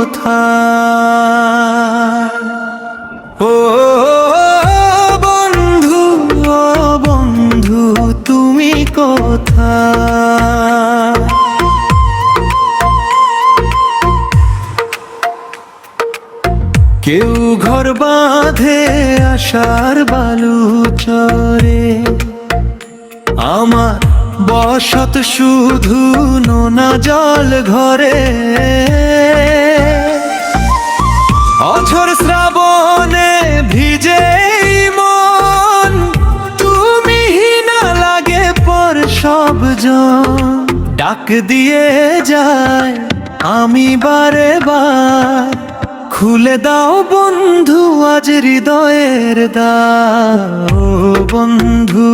কোথায়? ও বন্ধু, ও বন্ধু তুমি কোথায়? কেউ ঘর বাঁধে আশার বালু চরে, আমার বসত শুধু নোনা জল ঘরে। অঝোর শ্রাবণে ভিজে মন, তুমি না লাগে পর সব জন। ডাক দিয়ে যায় আমি বারে বার, খুলে দাও বন্ধু আজ হৃদয়ের দ্বার। ও বন্ধু,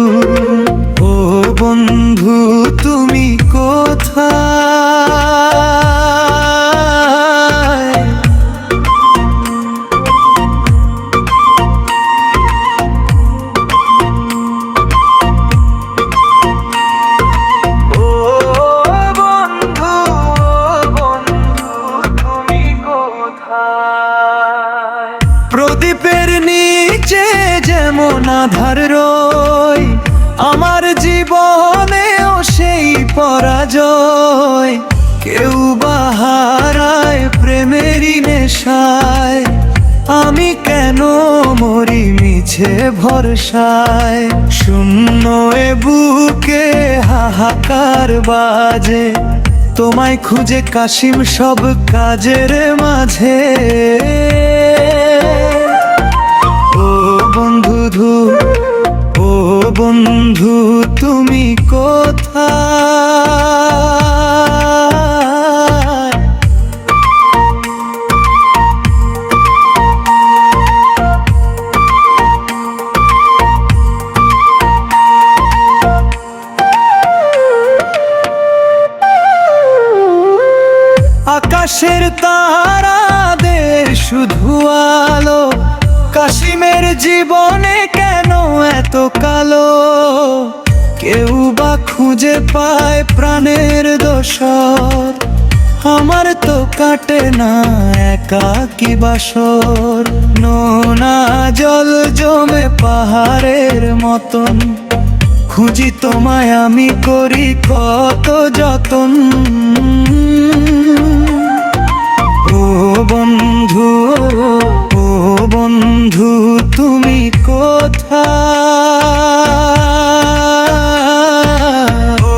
ও বন্ধু তুমি কোথায়? ও বন্ধু, ও বন্ধু তুমি কোথায়? প্রদীপের নিচে যেমন আধার রয়, আমার জীবনেও সেই পরাজয়। কেউ বাহারায় প্রেমেরই নেশায়, আমি কেন মরি মিছে ভরসায়। শূন্য এ বুকে হাহাকার বাজে, তোমায় খুঁজে কাশিম সব কাজের মাঝে। ও বন্ধু, ও বন্ধু তুমি কোথায়? আকাশের তারাদের শুধু আলো, কাশিমের জীবনে কেন এত কালো? কেউ বা খুঁজে পায় প্রাণের দোসর, আমার তো কাটে না একাকী বাসর। নোনা জল জমে পাহাড়ের মতন, খুঁজি তোমায় আমি করি কত যতন। ও বন্ধু, ও বন্ধু তুমি কোথায়? ও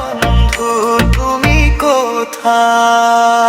বন্ধু তুমি কোথায়?